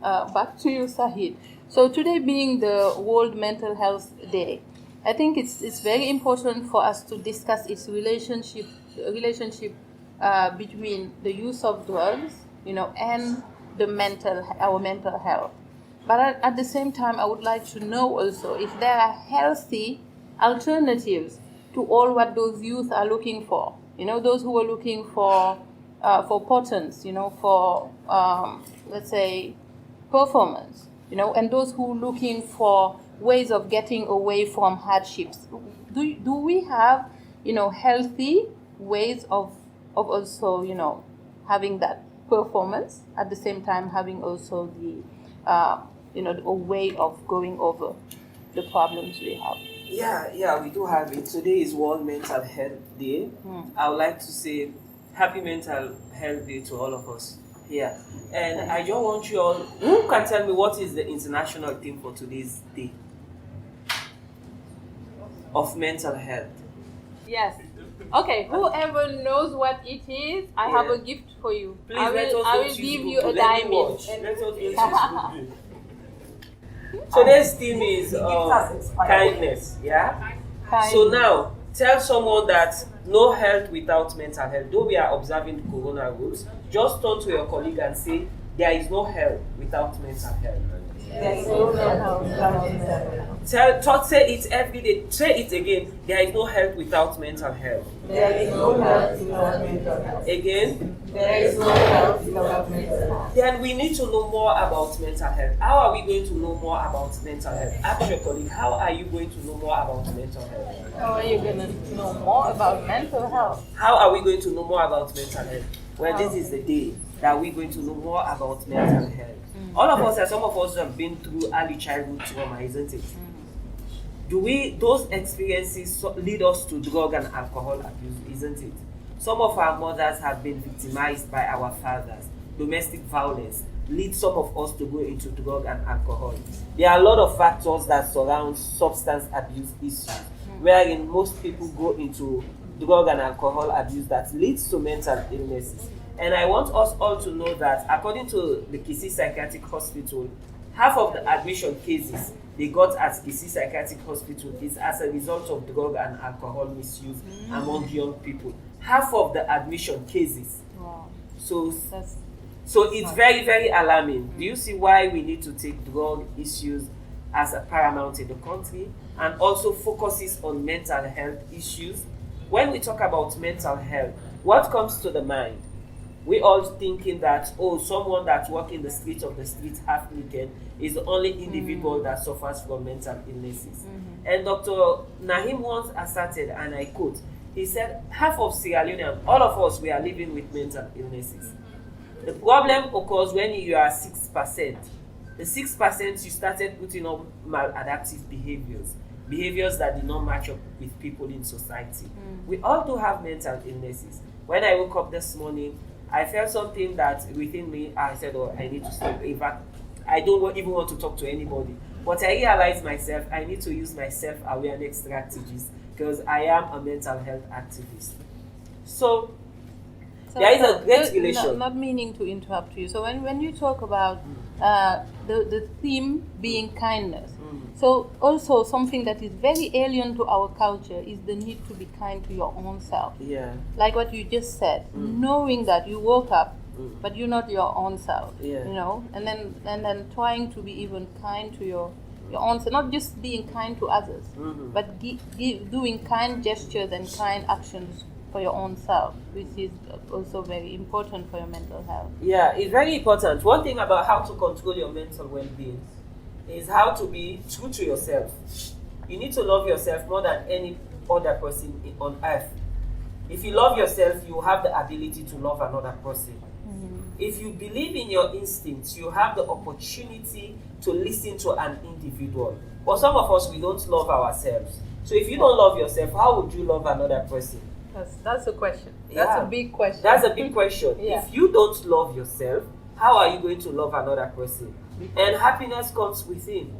back to you, Sahid. So today being the World Mental Health Day, I think it's very important for us to discuss its relationship between the use of drugs, and our mental health. But at the same time, I would like to know also if there are healthy alternatives to all what those youth are looking for. Those who are looking for potence, for let's say performance, and those who are looking for ways of getting away from hardships. Do we have, healthy ways of also, having that performance at the same time having also the, a way of going over the problems we have? Yeah, we do have it. Today is World Mental Health Day. I would like to say happy Mental Health Day to all of us here. And I just want you all, who can tell me what is the international theme for today's day of mental health? Yes. Okay, whoever knows what it is, I have a gift for you. Please I will give you a diamond. Let us use Google. Today's theme is kindness. Yeah. So now, tell someone that no health without mental health. Though we are observing the corona rules, just turn to your colleague and say there is no health without mental health. There is no health without mental health. Say it every day. Say it again. There is no health without mental health. There is no health without mental health. Again. There is no health without mental health. Then we need to know more about mental health. How are we going to know more about mental health? Ask your colleague, how are you going to know more about mental health? How are you going to know more about mental health? How are we going to know more about mental health? Well, this is the day that we're going to know more about mental health. All of us, and some of us have been through early childhood trauma, isn't it? Those experiences lead us to drug and alcohol abuse, isn't it? Some of our mothers have been victimized by our fathers. Domestic violence leads some of us to go into drug and alcohol. There are a lot of factors that surround substance abuse issues, wherein most people go into drug and alcohol abuse that leads to mental illnesses. And I want us all to know that according to the Kisi Psychiatric Hospital, half of the admission cases they got at Kisi Psychiatric Hospital is as a result of drug and alcohol misuse among young people. Half of the admission cases. Wow. So it's very, very alarming. Do you see why we need to take drug issues as a paramount in the country and also focuses on mental health issues? When we talk about mental health, what comes to the mind? We all thinking that, someone that walks in the streets half naked is the only individual that suffers from mental illnesses. And Dr. Nahim once asserted, and I quote, he said, half of Sierra Leoneans, all of us, we are living with mental illnesses. The problem occurs when you are 6%. The 6% you started putting up maladaptive behaviors that do not match up with people in society. We all do have mental illnesses. When I woke up this morning, I felt something that within me, I said, I need to sleep. In fact, I don't even want to talk to anybody. But I realized myself, I need to use my self-awareness strategies because I am a mental health activist. So there is a great relation. Not meaning to interrupt you. So when you talk about the theme being kindness, so also something that is very alien to our culture is the need to be kind to your own self. Yeah. Like what you just said, knowing that you woke up, but you're not your own self. Yeah. And then trying to be even kind to your own self, not just being kind to others, but doing kind gestures and kind actions for your own self, which is also very important for your mental health. Yeah, it's very important. One thing about how to control your mental well-being is how to be true to yourself. You need to love yourself more than any other person on earth. If you love yourself, you have the ability to love another person. If you believe in your instincts, you have the opportunity to listen to an individual. But some of us, we don't love ourselves. So if you don't love yourself, how would you love another person? That's a question. That's a big question. That's a big question. Yeah. If you don't love yourself, how are you going to love another person? And happiness comes within.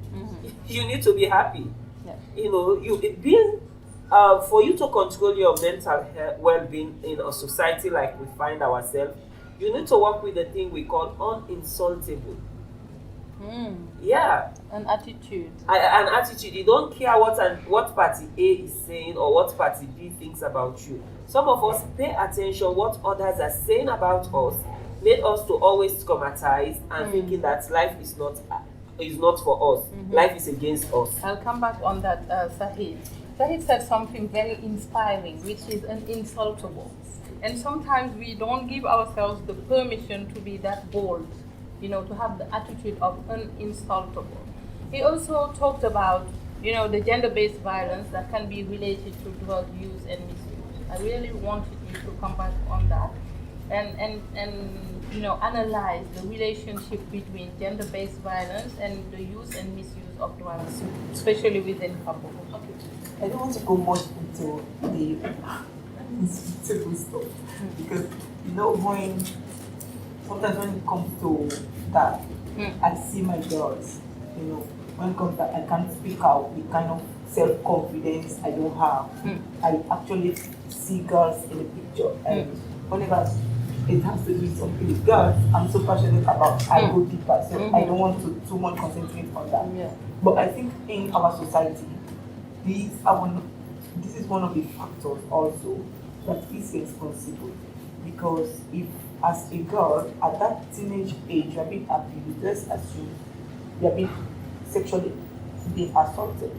You need to be happy. Yeah. For you to control your mental well-being in a society like we find ourselves, you need to work with the thing we call uninsultable. Yeah. An attitude. An attitude. You don't care what party A is saying or what party B thinks about you. Some of us pay attention what others are saying about us, made us to always traumatize and thinking that life is not for us. Life is against us. I'll come back on that, Sahid. Sahid said something very inspiring, which is an insultable. And sometimes we don't give ourselves the permission to be that bold, to have the attitude of uninsultable. He also talked about, the gender-based violence that can be related to drug use and misuse. I really wanted you to come back on that and analyze the relationship between gender-based violence and the use and misuse of drugs, especially within couples. I don't want to go much into the unspeakable stuff because sometimes when it comes to that, I see my girls. When it comes to that, I can't speak out the kind of self-confidence I don't have. I actually see girls in the picture, and whenever it has to do with something with girls, I'm so passionate about. I go deeper, so I don't want to too much concentrate on that. Yeah. But I think in our society, this is one of the factors also that is responsible, because if as a girl at that teenage age you are being abused, let's assume you are being sexually being assaulted,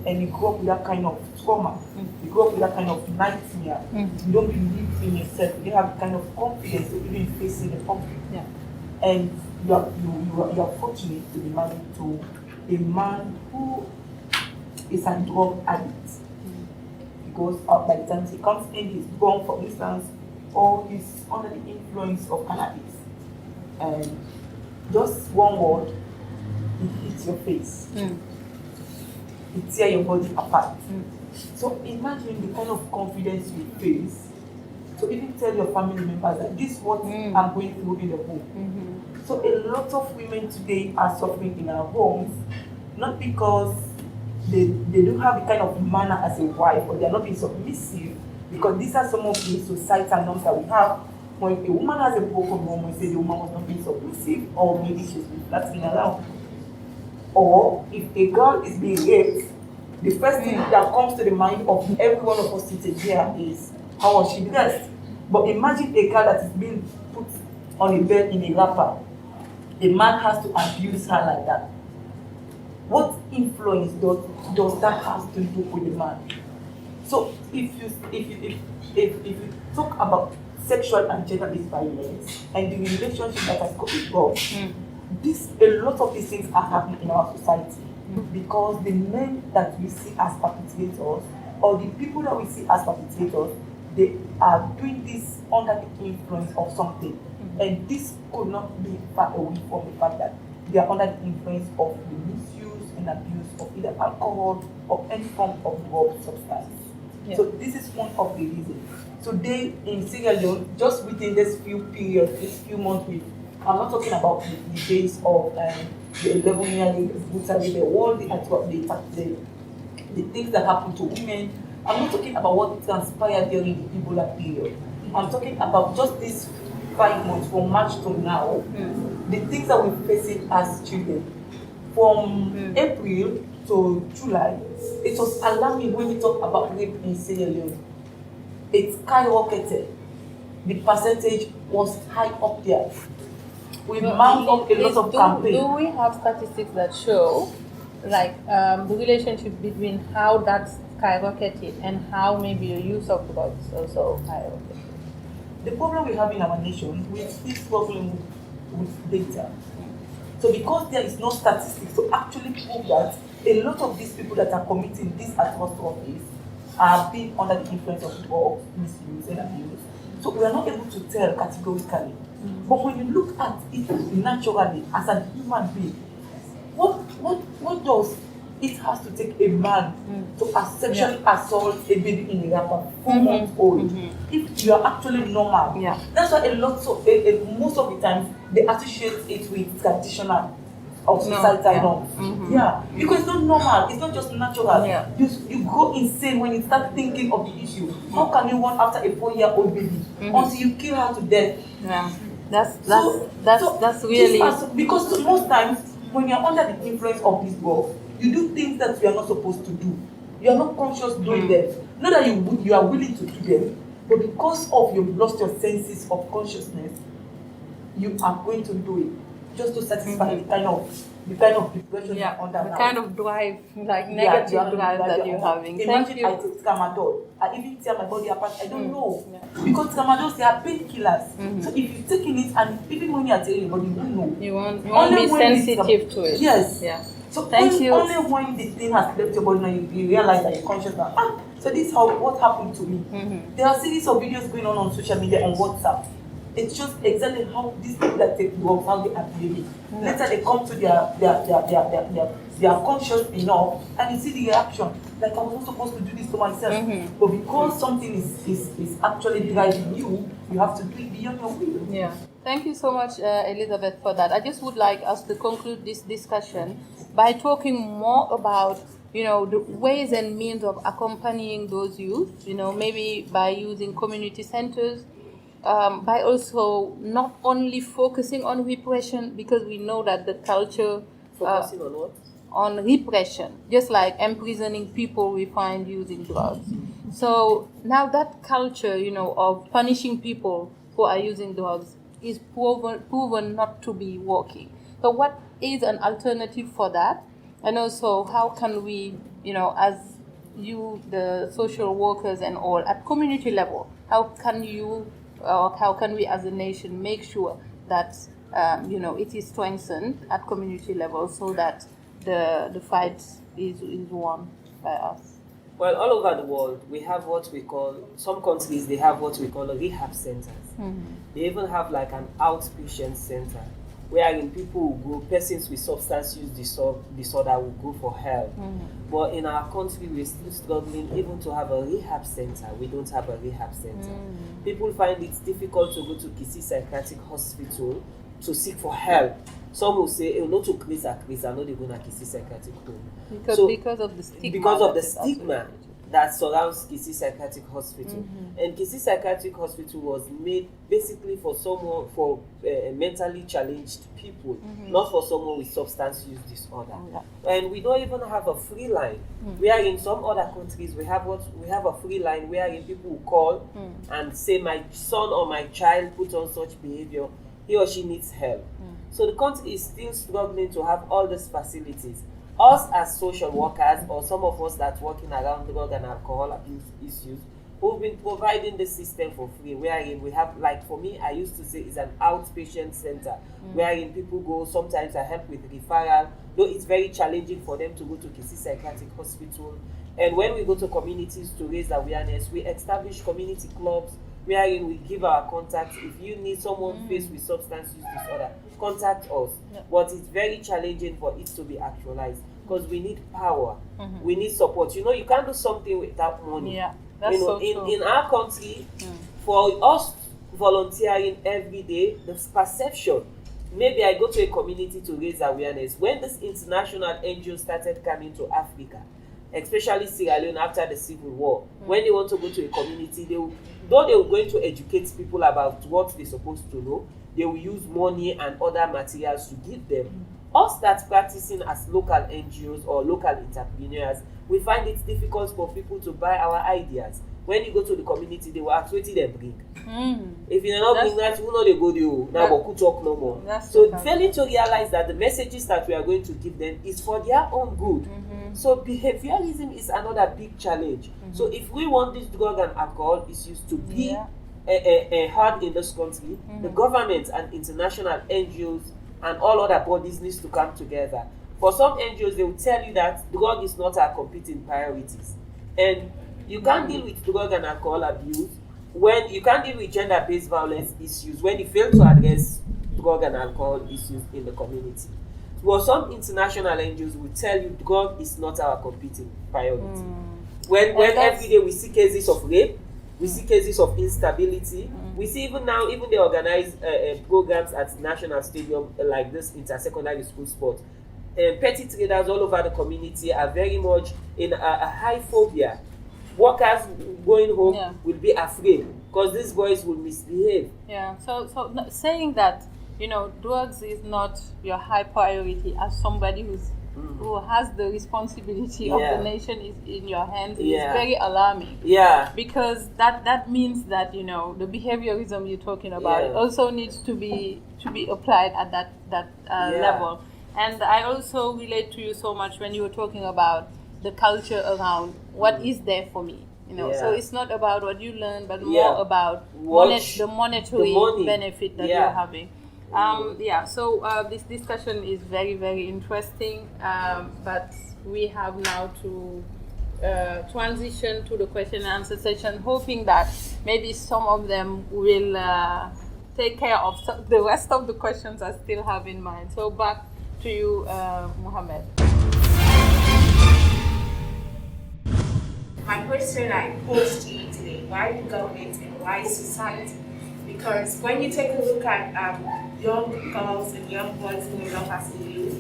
and you grow up with that kind of trauma, you grow up with that kind of nightmare, you don't believe in yourself, you don't have kind of confidence to even facing the conflict, and you are fortunate to be married to a man who is a drug addict, because by the time he comes in, he's born, for instance, or he's under the influence of cannabis, and just one word, it hits your face, it tears your body apart. So imagine the kind of confidence you face to even tell your family members that this is what I'm going through in the home. So a lot of women today are suffering in our homes, not because they don't have the kind of manner as a wife, or they're not being submissive, because these are some of the societal norms that we have. When a woman has a broken home, we say the woman was not being submissive, or maybe she's not being allowed. Or if a girl is being raped, the first thing that comes to the mind of every one of us sitting here is how was she dressed. But imagine a girl that is being put on a bed in a wrapper. A man has to abuse her like that. What influence does that have to do with the man? So if you talk about sexual and gender-based violence and the relationship that has got involved, a lot of these things are happening in our society, because the men that we see as perpetrators, or the people that we see as perpetrators, they are doing this under the influence of something, and this could not be far away from the fact that they are under the influence of the misuse and abuse of either alcohol or any form of drug substance. So this is one of the reasons. Today in Sierra Leone, just within this few months, I'm not talking about the days of the 11-year brutally, the things that happen to women. I'm not talking about what transpired during the Ebola period. I'm talking about just these 5 months, from March to now, the things that we're facing as children. From April to July, it was alarming when we talk about rape in Sierra Leone. It skyrocketed. The percentage was high up there. We mount up a lot of campaigns. Do we have statistics that show, the relationship between how that skyrocketed and how maybe the use of drugs also skyrocketed? The problem we have in our nation, we still struggling with data. So because there is no statistics to actually prove that a lot of these people that are committing these atrocities are being under the influence of drugs, misuse and abuse, so we are not able to tell categorically. But when you look at it naturally as a human being, what does it has to take a man to sexually assault a baby in a wrapper, 4 months old, if you are actually normal? That's why most of the time they associate it with traditional or societal norms. Because it's not normal, it's not just natural. You go insane when you start thinking of the issue. How can you run after a 4-year-old baby until you kill her to death? That's really, because most times when you're under the influence of these drugs, you do things that you are not supposed to do. You are not conscious doing them. Not that you are willing to do them, but because of you've lost your senses of consciousness, you are going to do it just to satisfy the kind of depression you're under the now. kind of drive, like negative drive that you're having. Imagine I take tramadol. I even tear my body apart. I don't know. Because tramadols, they are painkillers. So if you're taking it, and even when you are taking your body, you don't know. You won't be sensitive to it. Yes. Yeah. So Thank you. Only when the thing has left your body now you realize that you're conscious now. So this is what happened to me. There are series of videos going on social media, on WhatsApp. It shows exactly how these people that take drugs, how they are behaving. Later they come to their conscious enough, and you see the reaction. Like, I was not supposed to do this to myself. But because something is actually driving you, you have to do it beyond your will. Yeah. Thank you so much, Elizabeth, for that. I just would like us to conclude this discussion by talking more about, the ways and means of accompanying those youth, maybe by using community centers, by also not only focusing on repression, because we know that the culture... Focusing on what? On repression, just like imprisoning people we find using drugs. So now that culture, of punishing people who are using drugs is proven not to be working. So what is an alternative for that? And also, how can we, as you, the social workers and all, at community level, how can we as a nation make sure that, it is strengthened at community level so that the fight is won by us? Well, all over the world, we have what we call, some countries, they have what we call rehab centers. They even have like an outpatient center, wherein people will go, persons with substance use disorder will go for help. But in our country, we're still struggling even to have a rehab center. We don't have a rehab center. People find it difficult to go to Kisi Psychiatric Hospital to seek for help. Some will say, not to Chris, I know they're going to Kisi Psychiatric Home. Because of the stigma. Because of the stigma that surrounds Kisi Psychiatric Hospital. And Kisi Psychiatric Hospital was made basically for mentally challenged people, not for someone with substance use disorder. And we don't even have a free line. Where in some other countries we have a free line wherein people will call and say, my son or my child put on such behavior, he or she needs help. So the country is still struggling to have all these facilities. Us as social workers, or some of us that working around drug and alcohol abuse issues, we've been providing the system for free, wherein we have, like for me, I used to say it's an outpatient center, wherein people go, sometimes I help with referral, though it's very challenging for them to go to Kisi Psychiatric Hospital. And when we go to communities to raise awareness, we establish community clubs, wherein we give our contacts. If you need someone faced with substance use disorder, contact us. But it's very challenging for it to be actualized because we need power, we need support. You can't do something without money. That's so true. In our country, for us volunteering every day, the perception, maybe I go to a community to raise awareness. When this international NGO started coming to Africa, especially Sierra Leone after the Civil War, when they want to go to a community, they were going to educate people about what they're supposed to know, they will use money and other materials to give them. Us that's practicing as local NGOs or local entrepreneurs, we find it difficult for people to buy our ideas. When you go to the community, they will ask, what did they bring? If you're not bringing that, you will not go there. Now, but could talk no more. So failing to realize that the messages that we are going to give them is for their own good. So behaviorism is another big challenge. So if we want this drug and alcohol issues to be hard in this country, the government and international NGOs and all other bodies needs to come together. For some NGOs, they will tell you that drug is not our competing priorities. And you can't deal with drug and alcohol abuse when you can't deal with gender-based violence issues when you fail to address drug and alcohol issues in the community. Well, some international NGOs will tell you drug is not our competing priority. When every day we see cases of rape, we see cases of instability, we see even now, even they organize programs at national stadium like this inter-secondary school sport. Petty traders all over the community are very much in a high phobia. Workers going home will be afraid because these boys will misbehave. So saying that, drugs is not your high priority as somebody who has the responsibility of the nation is in your hands is very alarming. Yeah. Because that means that the behaviorism you're talking about also needs to be applied at that level. And I also relate to you so much when you were talking about the culture around what is there for me. So it's not about what you learn, but more about the monetary benefit that you're having. So this discussion is very, very interesting, but we have now to transition to the question and answer session, hoping that maybe some of them will take care of the rest of the questions I still have in mind. So back to you, Mohammed. My question I posed to you today: why the government and why society? Because when you take a look at young girls and young boys growing up as a youth,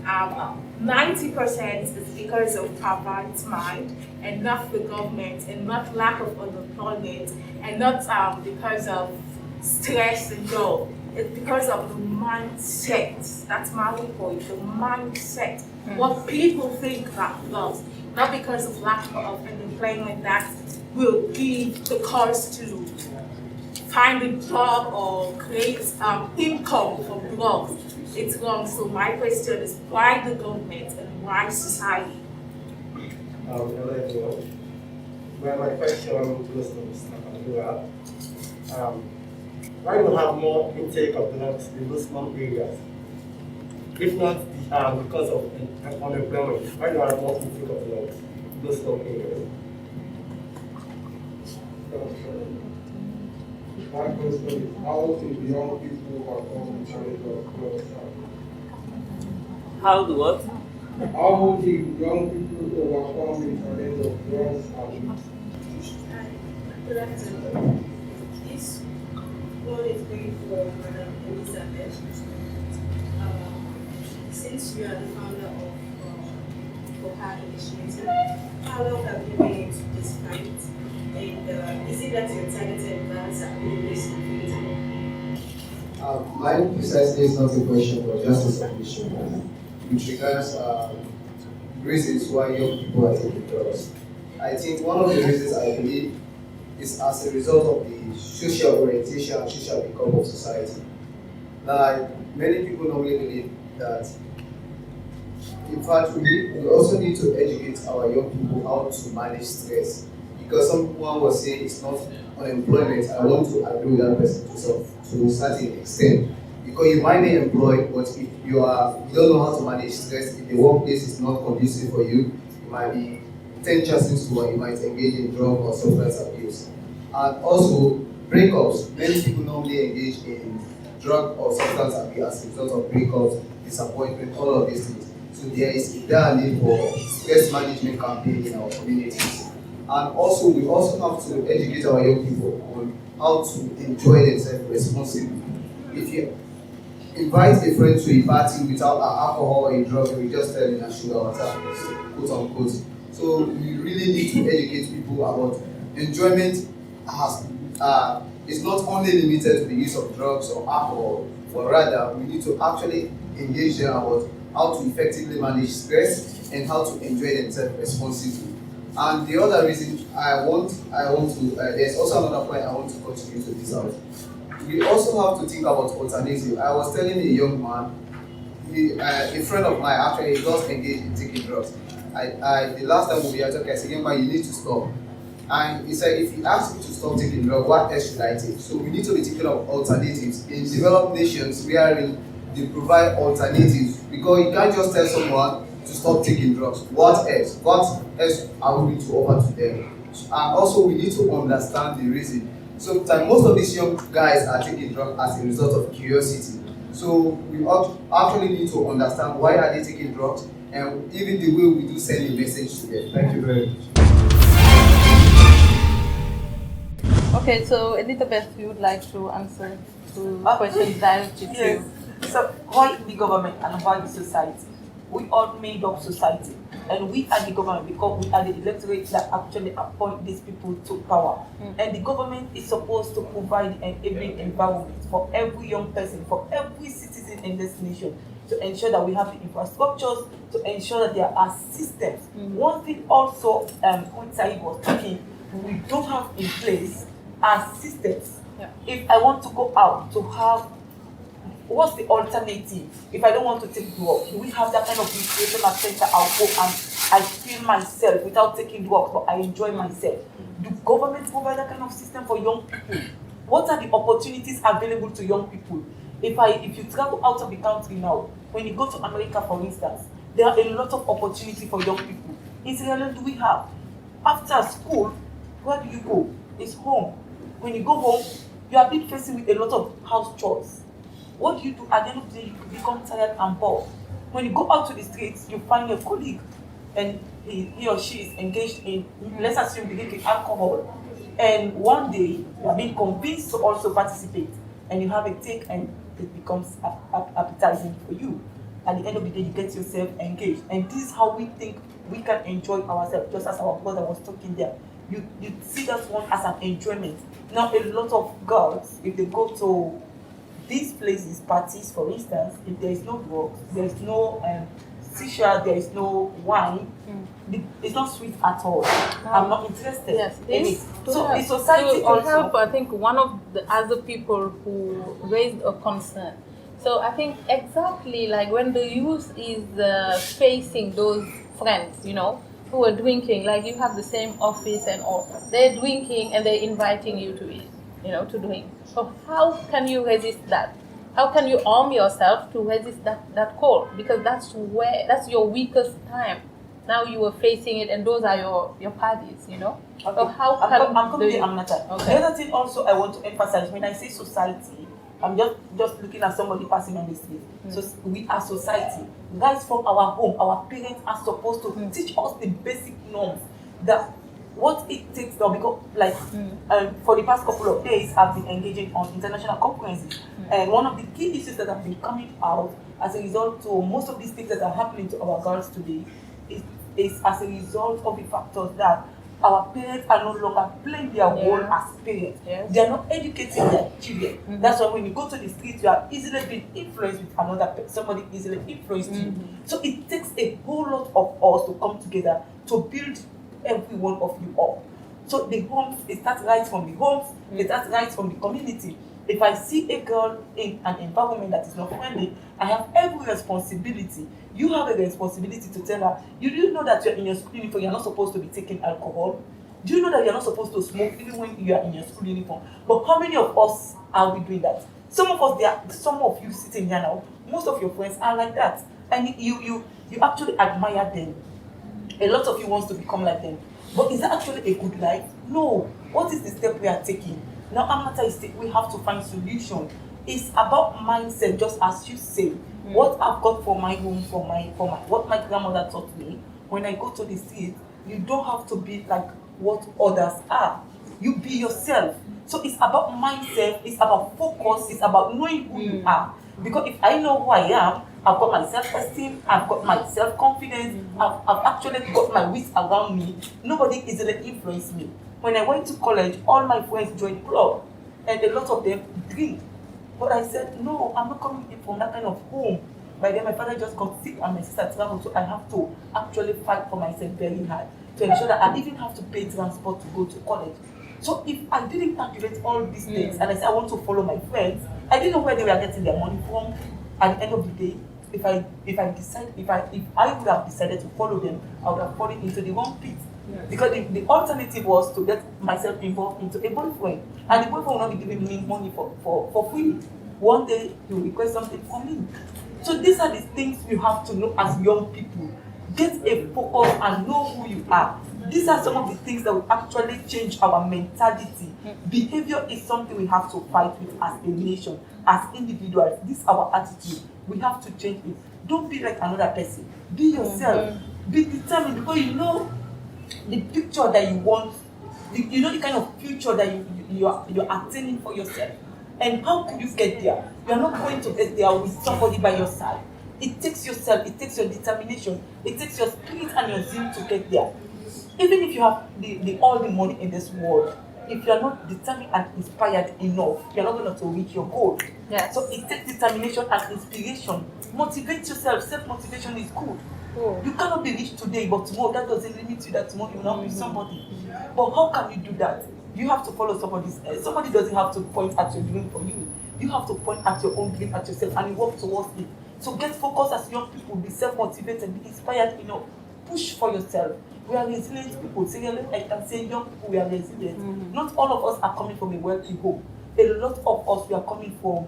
90% is because of perverted mind, and not the government, and not lack of unemployment, and not because of stress and all. It's because of the mindset. That's my point. The mindset. What people think about girls. Not because of lack of unemployment that will give the cause to find a job or create income from drugs. It's wrong. So my question is, why the government and why society? Hello everyone. Well, my question goes to Mr. Bangura. Why do we have more intake of drugs in those slum areas? If not because of unemployment, why do we have more intake of drugs in those slum areas? My question is, how do young people overcome the challenge of drugs? How do what? How do young people overcome the challenge of drugs habits? Good afternoon. This one is going for Madam Elizabeth. Since you are the founder of Koha Initiative, how long have you been into this fight? And is it that your targeted plans are always completable? Mine precisely is not a question, but just a submission. Which regards reasons why young people are taking drugs. I think one of the reasons I believe is as a result of the social orientation and social makeup of society. Now, many people normally believe that, in fact, we also need to educate our young people how to manage stress. Because someone was saying it's not unemployment, I want to agree with that person to a certain extent. Because you might be employed, but if you don't know how to manage stress, if the workplace is not conducive for you, you might be 10 chances to 1, you might engage in drug or substance abuse. And also, breakups. Many people normally engage in drug or substance abuse as a result of breakups, disappointment, all of these things. So there is a need for stress management campaign in our communities. And also, we also have to educate our young people on how to enjoy themselves responsibly. If you invite a friend to a party without alcohol or a drug, we just tell them that sugar water, quote unquote. So we really need to educate people about enjoyment is not only limited to the use of drugs or alcohol, but rather we need to actually engage them about how to effectively manage stress and how to enjoy themselves responsibly. And the other reason I want to, there's also another point I want to contribute to this out. We also have to think about alternative. I was telling a young man, a friend of mine actually just engaged in taking drugs. The last time we were talking, I said, young man, you need to stop. And he said, if you ask me to stop taking drugs, what else should I take? So we need to be thinking of alternatives. In developed nations, they provide alternatives, because you can't just tell someone to stop taking drugs. What else? What else are we going to offer to them? And also, we need to understand the reason. Sometimes most of these young guys are taking drugs as a result of curiosity. So we actually need to understand why are they taking drugs, and even the way we do send a message to them. Thank you very much. Okay, so Elizabeth, you would like to answer to questions directed to you. Yes. So why the government and why the society? we all made up society, and we are the government because we are the electorate that actually appoint these people to power. And the government is supposed to provide an enabling environment for every young person, for every citizen in this nation, to ensure that we have the infrastructures, to ensure that there are systems. One thing also, when Sahid was talking, we don't have in place are systems. Yeah. If I want to go out to have, what's the alternative? If I don't want to take drugs, do we have that kind of recreational center? I'll go and I feel myself without taking drugs, but I enjoy myself. Do governments provide that kind of system for young people? What are the opportunities available to young people? If you travel out of the country now, when you go to America, for instance, there are a lot of opportunity for young people. In Sierra Leone, do we have? After school, where do you go? It's home. When you go home, you are being facing with a lot of house chores. What do you do? At the end of the day, you become tired and bored. When you go out to the streets, you find your colleague and he or she is engaged in, let's assume, drinking alcohol. And one day, you are being convinced to also participate. And you have a take and it becomes appetizing for you. At the end of the day, you get yourself engaged. And this is how we think we can enjoy ourselves, just as our brother was talking there. You see that one as an enjoyment. Now, a lot of girls, if they go to these places, parties, for instance, if there is no drugs, there is no shisha, there is no wine, it's not sweet at all. I'm not interested in it. So the society to also help, I think one of the other people who raised a concern. So I think exactly like when the youth is facing those friends, who are drinking, like you have the same office and all, they're drinking and they're inviting you to eat, to drink. So how can you resist that? How can you arm yourself to resist that call? Because that's your weakest time. Now you are facing it, and those are your parties, Okay. So how can I'm coming to Agatha. Okay. The other thing also I want to emphasize, when I say society, I'm just looking at somebody passing on the street. So we are society. Guys from our home, our parents are supposed to teach us the basic norms that what it takes now, because for the past couple of days I've been engaging on international conferences, and one of the key issues that have been coming out as a result to most of these things that are happening to our girls today is as a result of the factors that our parents are no longer playing their role as parents. Yes. They are not educating their children. That's why when you go to the streets, you are easily being influenced with another person. Somebody easily influenced you. So it takes a whole lot of us to come together to build every one of you up. So the homes, it starts right from the homes, it starts right from the community. If I see a girl in an environment that is not friendly, I have every responsibility. You have a responsibility to tell her, you do know that you're in your school uniform, you're not supposed to be taking alcohol. Do you know that you're not supposed to smoke even when you are in your school uniform? But how many of us are we doing that? Some of us, some of you sitting here now, most of your friends are like that. And you actually admire them. A lot of you wants to become like them. But is that actually a good life? No. What is the step we are taking? Now, Agatha is we have to find solution. It's about mindset, just as you say. What I've got for my home, for my what my grandmother taught me, when I go to the street, you don't have to be like what others are. You be yourself. So it's about mindset, it's about focus, it's about knowing who you are. Because if I know who I am, I've got my self-esteem, I've got my self-confidence, I've actually got my wits around me. Nobody easily influenced me. When I went to college, all my friends joined club, and a lot of them drink. But I said, no, I'm not coming in from that kind of home. By then, my father just got sick and my sister traveled, so I have to actually fight for myself very hard to ensure that I even have to pay transport to go to college. So if I didn't calculate all these things and I said I want to follow my friends, I didn't know where they were getting their money from. At the end of the day, if I would have decided to follow them, I would have fallen into the wrong pit. Yes. Because the alternative was to get myself involved into a boyfriend. And the boyfriend will not be giving me money for free. One day he will request something from me. So these are the things you have to know as young people. Get a focus and know who you are. These are some of the things that will actually change our mentality. Behavior is something we have to fight with as a nation, as individuals. This is our attitude. We have to change it. Don't be like another person. Be yourself. Be determined, because you know the picture that you want. You know the kind of future that you're attaining for yourself. And how could you get there? You are not going to get there with somebody by your side. It takes yourself, it takes your determination, it takes your spirit and your zeal to get there. Even if you have all the money in this world, if you are not determined and inspired enough, you are not going to reach your goal. Yes. So it takes determination and inspiration. Motivate yourself. Self-motivation is good. You cannot be rich today, but tomorrow that doesn't limit you that tomorrow you will not be somebody. But how can you do that? You have to follow somebody's. Somebody doesn't have to point at your dream for you. You have to point at your own dream at yourself and you work towards it. So get focused as young people. Be self-motivated. Be inspired enough. Push for yourself. We are resilient people. Seriously, I can say young people, we are resilient. Not all of us are coming from a wealthy home. A lot of us, we are coming from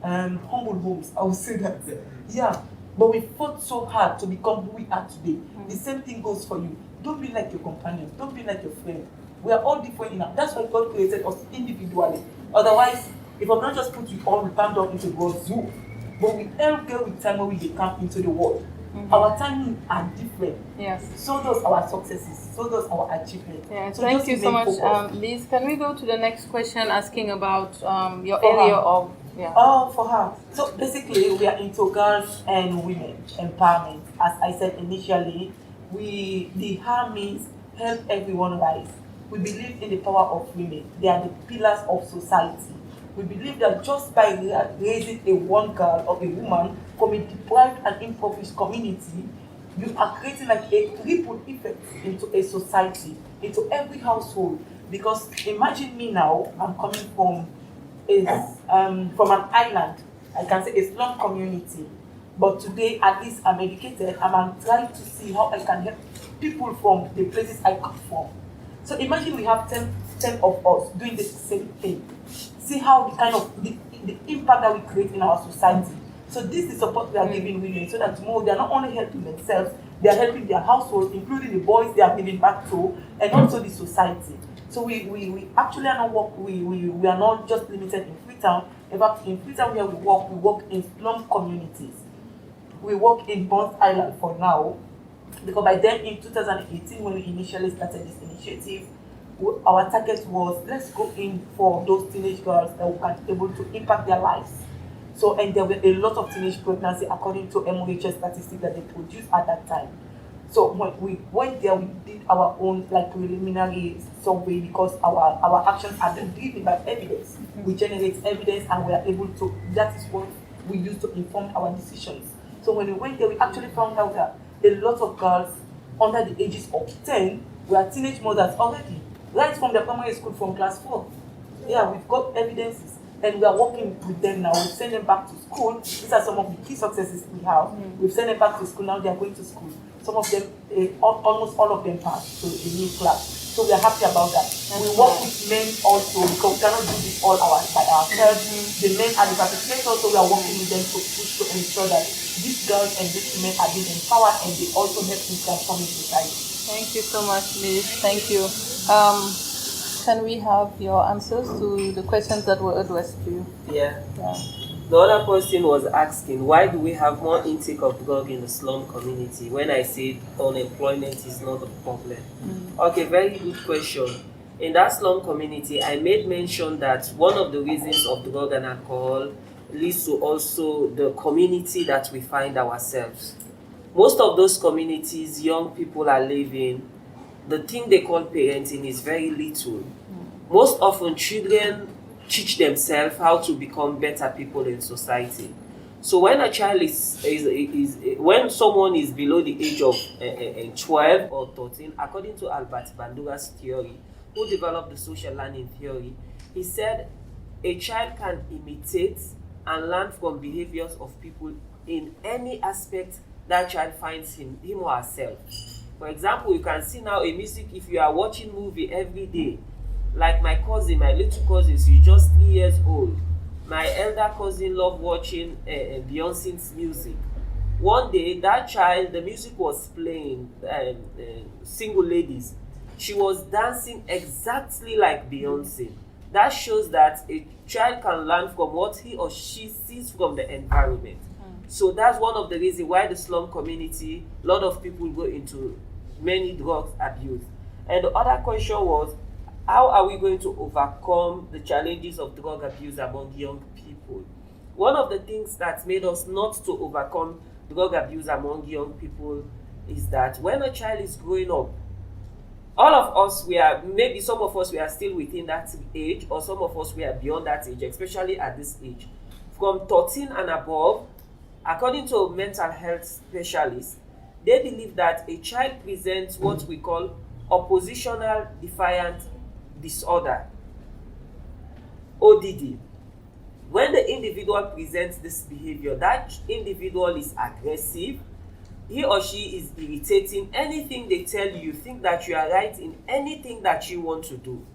humble homes. I will say that. Yeah. But we fought so hard to become who we are today. The same thing goes for you. Don't be like your companions. Don't be like your friend. We are all different enough. That's why God created us individually. Otherwise, if I'm not just put you all bound up into God's zoo, but we all go with time when we come into the world. Our timing are different. Yes. So does our successes. So does our achievements. Yeah. So Thank just you so remain much, focused. Liz. Can we go to the next question asking about your For area her. of yeah. Oh, for her. So basically, we are into girls and women empowerment. As I said initially, the her means help everyone rise. We believe in the power of women. They are the pillars of society. We believe that just by raising a one girl or a woman from a deprived and impoverished community, you are creating like a ripple effect into a society, into every household. Because imagine me now, I'm coming from an island, I can say a slum community. But today, at least I'm educated and I'm trying to see how I can help people from the places I come from. So imagine we have 10 of us doing the same thing. See how the impact that we create in our society. So this is support we are giving women so that tomorrow they are not only helping themselves, they are helping their households, including the boys they are giving back to, and also the society. So we actually are not work, we are not just limited in Freetown. In fact, in Freetown where we work in slum communities. We work in Bond Island for now, because by then in 2018 when we initially started this initiative, our target was let's go in for those teenage girls that we can be able to impact their lives. So, and there were a lot of teenage pregnancy according to MOHS statistics that they produced at that time. So when we went there, we did our own like preliminary survey because our actions are then driven by evidence. We generate evidence and we are able to, that is what we use to inform our decisions. So when we went there, we actually found out that a lot of girls under the ages of 10 were teenage mothers already, right from the primary school from class 4. Yeah, we've got evidences and we are working with them now. We've sent them back to school. These are some of the key successes we have. We've sent them back to school, now they are going to school. Some of them, almost all of them passed to a new class. So we are happy about that. We work with men also because we cannot do this all by ourselves. The men are the participants, so we are working with them to push to ensure that these girls and these women are being empowered and they also help in transforming society. Thank you so much, Liz. Thank you. Can we have your answers to the questions that were addressed to you? Yeah. Yeah. The other person was asking, why do we have more intake of drug in the slum community when I say unemployment is not a problem? Okay, very good question. In that slum community, I made mention that one of the reasons of drug and alcohol leads to also the community that we find ourselves. Most of those communities, young people are living, the thing they call parenting is very little. Most often, children teach themselves how to become better people in society. So when a child when someone is below the age of 12 or 13, according to Albert Bandura's theory, who developed the social learning theory, he said a child can imitate and learn from behaviors of people in any aspect that child finds him or herself. For example, you can see now a music, if you are watching movie every day, like my cousin, my little cousin, she's just 3 years old. My elder cousin loved watching Beyonce's music. One day, that child, the music was playing, Single Ladies. She was dancing exactly like Beyonce. That shows that a child can learn from what he or she sees from the environment. So that's one of the reasons why the slum community, a lot of people go into many drugs abuse. And the other question was, how are we going to overcome the challenges of drug abuse among young people? one of the things that made us not to overcome drug abuse among young people is that when a child is growing up, all of us, maybe some of us, we are still within that age, or some of us, we are beyond that age, especially at this age. From 13 and above, according to mental health specialists, they believe that a child presents what we call oppositional defiant disorder, ODD. When the individual presents this behavior, that individual is aggressive, he or she is irritating. Anything they tell you, you think that you are right in anything that you want to do.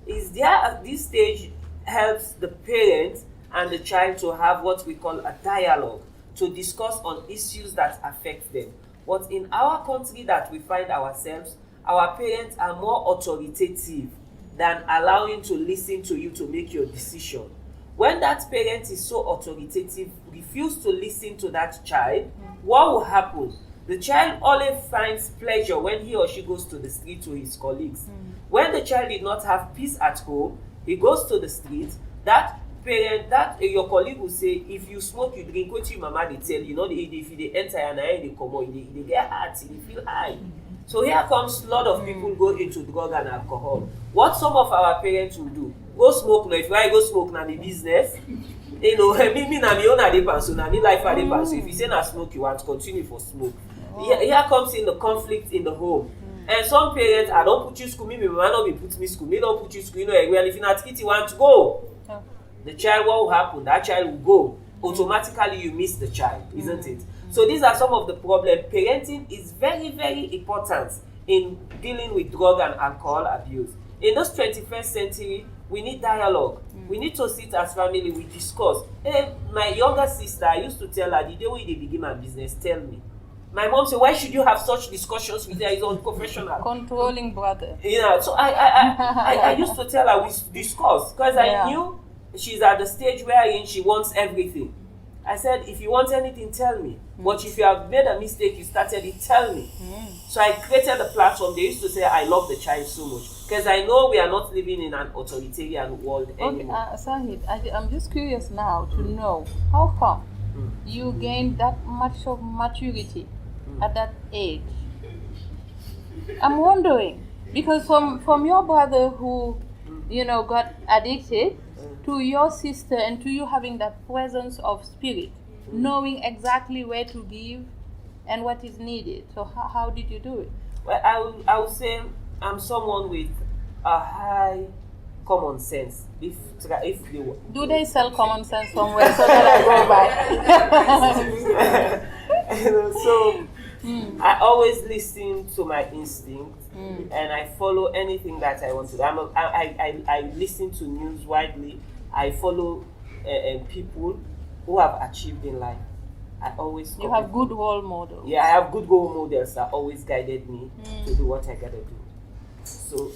Is there at this stage helps the parent and the child to have what we call a dialogue, to discuss on issues that affect them. But in our country that we find ourselves, our parents are more authoritative than allowing to listen to you to make your decision. When that parent is so authoritative, refuse to listen to that child, what will happen? The child always finds pleasure when he or she goes to the street to his colleagues. When the child did not have peace at home, he goes to the street. That parent, your colleague will say, if you smoke, you drink, what your mama they tell you, if they enter and they come out, they get hurt, they feel high. So here comes a lot of people go into drug and alcohol. What some of our parents will do, go smoke now. If I go smoke now, my business. Me na me own adepan, so na me life adepan. So if you say na smoke, you want to continue for smoke. Here comes in the conflict in the home. And some parents, I don't put you school, me mama not be put me school, me don't put you school, well, if you not kitty want to go. The child, what will happen? That child will go. Automatically you miss the child, isn't it? So these are some of the problems. Parenting is very, very important in dealing with drug and alcohol abuse. In this 21st century, we need dialogue. We need to sit as family, we discuss. Hey, my younger sister, I used to tell her, the day when they begin my business, tell me. My mom said, why should you have such discussions with her? He's unprofessional. Controlling brother. So I used to tell her, we discuss, because I knew she's at the stage wherein she wants everything. I said, if you want anything, tell me. But if you have made a mistake, you started it, tell me. So I created a platform. They used to say, I love the child so much. Because I know we are not living in an authoritarian world anymore. Okay, Sahid, I'm just curious now to know, how come you gained that much of maturity at that age? I'm wondering, because from your brother who, got addicted, to your sister, and to you having that presence of spirit, knowing exactly where to give and what is needed. So how did you do it? Well, I would say I'm someone with a high common sense. If you do they sell common sense somewhere so that I go by? So I always listen to my instincts, and I follow anything that I want to do. I listen to news widely. I follow people who have achieved in life. I always you have good role models. Yeah, I have good role models that always guided me to do what I gotta do. So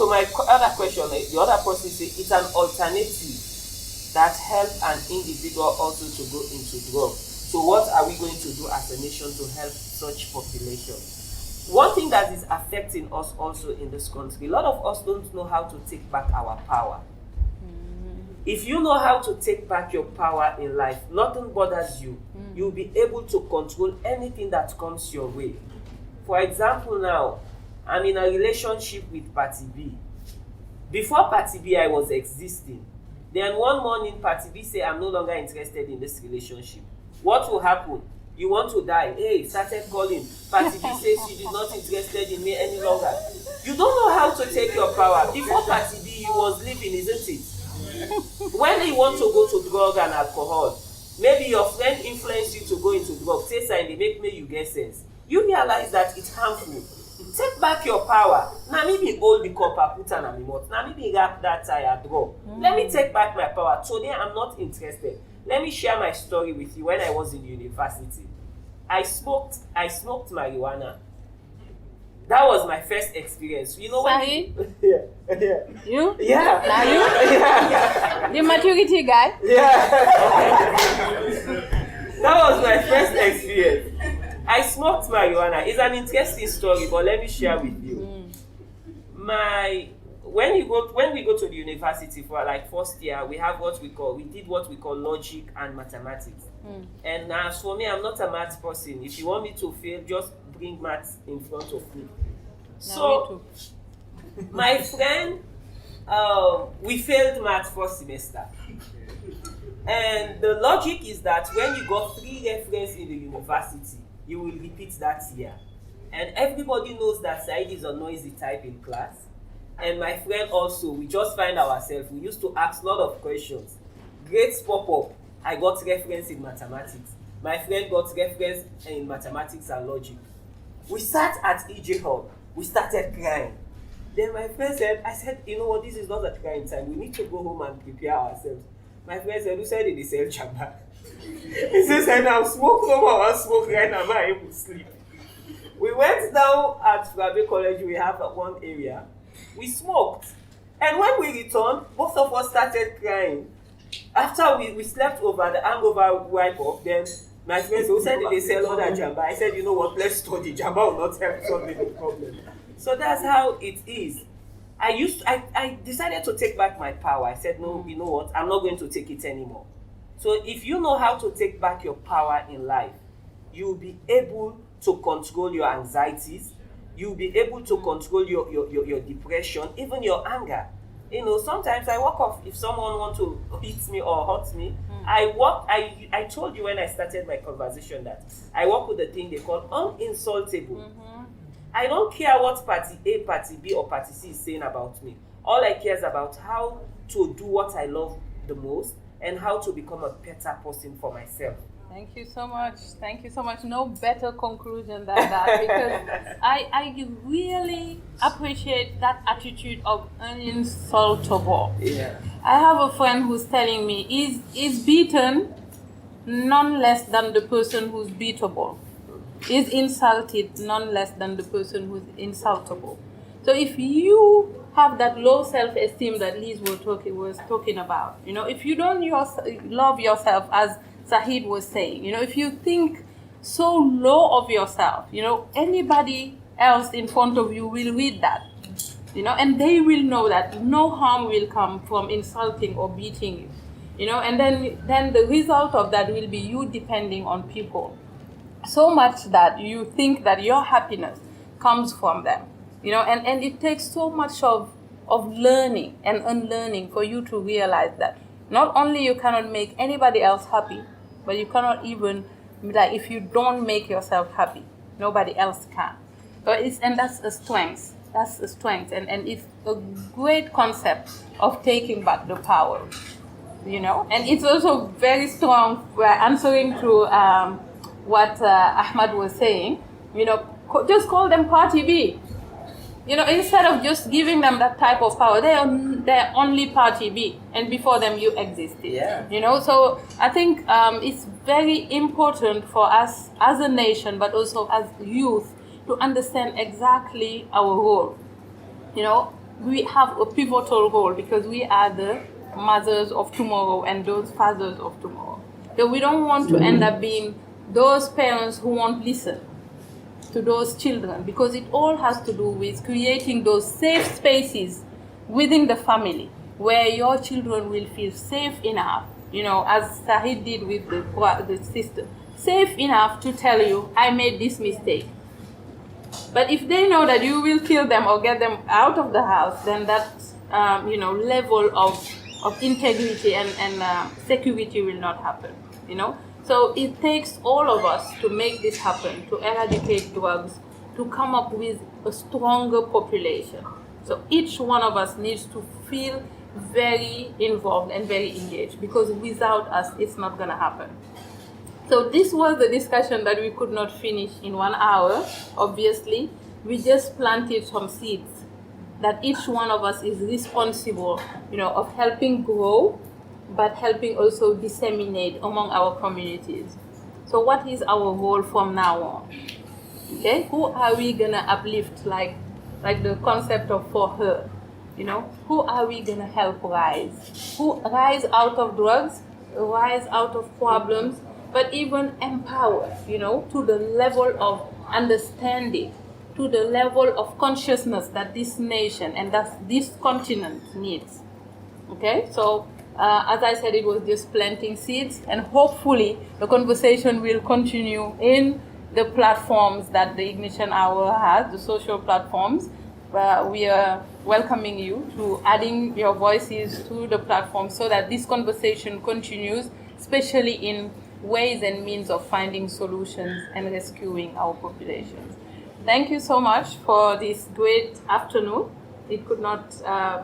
my other question, the other person says it's an alternative that helps an individual also to go into drugs. So what are we going to do as a nation to help such population? One thing that is affecting us also in this country, a lot of us don't know how to take back our power. If you know how to take back your power in life, nothing bothers you. You'll be able to control anything that comes your way. For example, now, I'm in a relationship with Party B. Before Party B, I was existing. Then one morning, Party B said, I'm no longer interested in this relationship. What will happen? You want to die. Hey, started calling. Party B says she's not interested in me any longer. You don't know how to take your power. Before Party B, you was living, isn't it? When you want to go to drug and alcohol, maybe your friend influenced you to go into drug, say sign, they make me you get sense. You realize that it's harmful. Take back your power. Now maybe hold the copper, put on a remote. Now maybe wrap that tire, draw. Let me take back my power. Today I'm not interested. Let me share my story with you. When I was in university, I smoked marijuana. That was my first experience. You know when Sahid? You? Yeah. Now you? Yeah. The maturity guy? Yeah. That was my first experience. I smoked marijuana. It's an interesting story, but let me share with you. when we go to the university for like first year, we did what we call logic and mathematics. And as for me, I'm not a math person. If you want me to fail, just bring maths in front of me. So my friend, we failed math first semester. And the logic is that when you got 3 references in the university, you will repeat that year. And everybody knows that Sahid is a noisy type in class. And my friend also, we just find ourselves, we used to ask a lot of questions. Grades pop up. I got reference in mathematics. My friend got reference in mathematics and logic. We sat at EJ Hall. We started crying. Then my friend said, you know what, this is not a crying time. We need to go home and prepare ourselves. My friend said, who said it is El Chamba? He says, and I'm smoke no more, I'm smoke right now, I'm not able to sleep. We went down at Frabe College, we have one area. We smoked. And when we returned, both of us started crying. After we slept over, the hangover wipe off, then my friend said, who said they sell all that Jamba? I said, you know what, let's study. Jamba will not help solve the problem. So that's how it is. I decided to take back my power. I said, no, you know what, I'm not going to take it anymore. So if you know how to take back your power in life, you'll be able to control your anxieties, you'll be able to control your depression, even your anger. You know, sometimes I walk off if someone wants to hit me or hurt me. I told you when I started my conversation that I work with a thing they call uninsultable. I don't care what party A, party B, or party C is saying about me. All I care is about how to do what I love the most and how to become a better person for myself. Thank you so much. Thank you so much. No better conclusion than that, because I really appreciate that attitude of uninsultable. Yeah. I have a friend who's telling me is beaten none less than the person who's beatable. Is insulted none less than the person who's insultable. So if you have that low self-esteem that Liz was talking about, you know, if you don't love yourself, as Sahid was saying, you know, if you think so low of yourself, you know, anybody else in front of you will read that, you know, and they will know that no harm will come from insulting or beating you, you know, and then the result of that will be you depending on people so much that you think that your happiness comes from them, you know, and it takes so much of learning and unlearning for you to realize that not only you cannot make anybody else happy, but you cannot even, like, if you don't make yourself happy, nobody else can. And that's a strength. That's a strength, and it's a great concept of taking back the power, you know. And it's also very strong. We're answering to what Ahmad was saying, you know, just call them party B. You know, instead of just giving them that type of power, they're only party B, and before them you existed. Yeah. You know, so I think it's very important for us as a nation, but also as youth, to understand exactly our role. You know, we have a pivotal role because we are the mothers of tomorrow and those fathers of tomorrow. So we don't want to end up being those parents who won't listen to those children, because it all has to do with creating those safe spaces within the family where your children will feel safe enough, you know, as Sahid did with the sister, safe enough to tell you, I made this mistake. But if they know that you will kill them or get them out of the house, then that you know, level of integrity and security will not happen, you know. So it takes all of us to make this happen, to eradicate drugs, to come up with a stronger population. So each one of us needs to feel very involved and very engaged, because without us, it's not going to happen. So this was the discussion that we could not finish in 1 hour, obviously. We just planted some seeds that each one of us is responsible, you know, of helping grow, but helping also disseminate among our communities. So what is our role from now on? Okay, who are we gonna uplift, like the concept of for her? You know, who are we gonna help rise? Who rise out of drugs, rise out of problems, but even empower, you know, to the level of understanding to the level of consciousness that this nation and that this continent needs. Okay, so as I said, it was just planting seeds, and hopefully the conversation will continue in the platforms that the Ignition Hour has, the social platforms. We are welcoming you to adding your voices to the platform so that this conversation continues, especially in ways and means of finding solutions and rescuing our populations. Thank you so much for this great afternoon. It could not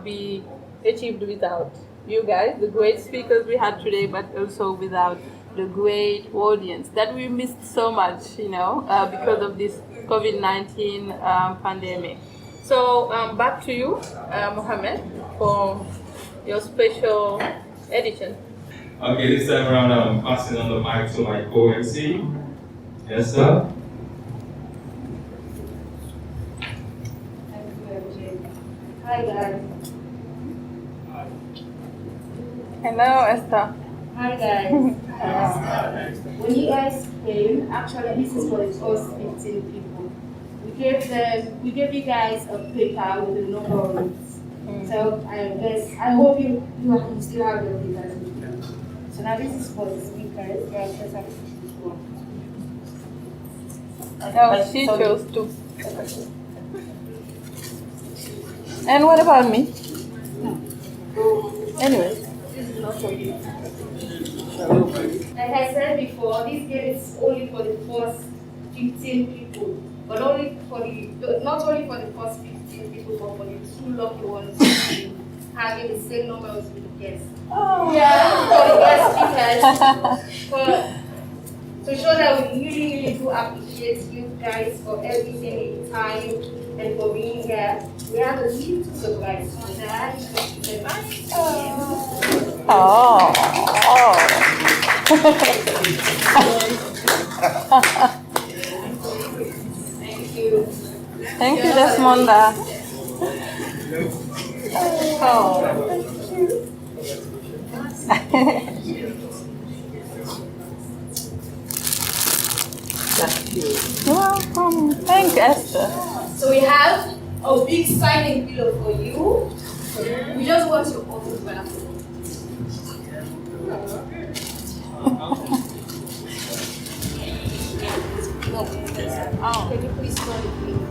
be achieved without you guys, the great speakers we had today, but also without the great audience that we missed so much, because of this COVID-19 pandemic. So back to you, Mohammed, for your special edition. Okay, this time around I'm passing on the mic to my co-MC, Esther. Hi guys. Hello, Esther. Hi guys. When you guys came, actually this is for the first 15 people. We gave you guys a paper with the number of it. So I hope you still have the papers with you. So now this is for the speakers. Yeah, just have to No, she chose to. And what about me? Anyway. This is not for you. Like I said before, this game is only for the first 15 people, but not only for the first 15 people, but for the two lucky ones having the same number as the guests. Oh. Yeah, for the guest speakers. To show that we really do appreciate you guys for everything, your time, and for being here. We have a little surprise for that. Oh. Thank you. Thank you, Desmonda. Oh. You're welcome. Thank you, Esther. So we have a big signing pillow for you. We just want your autograph. Can you please call the pillow?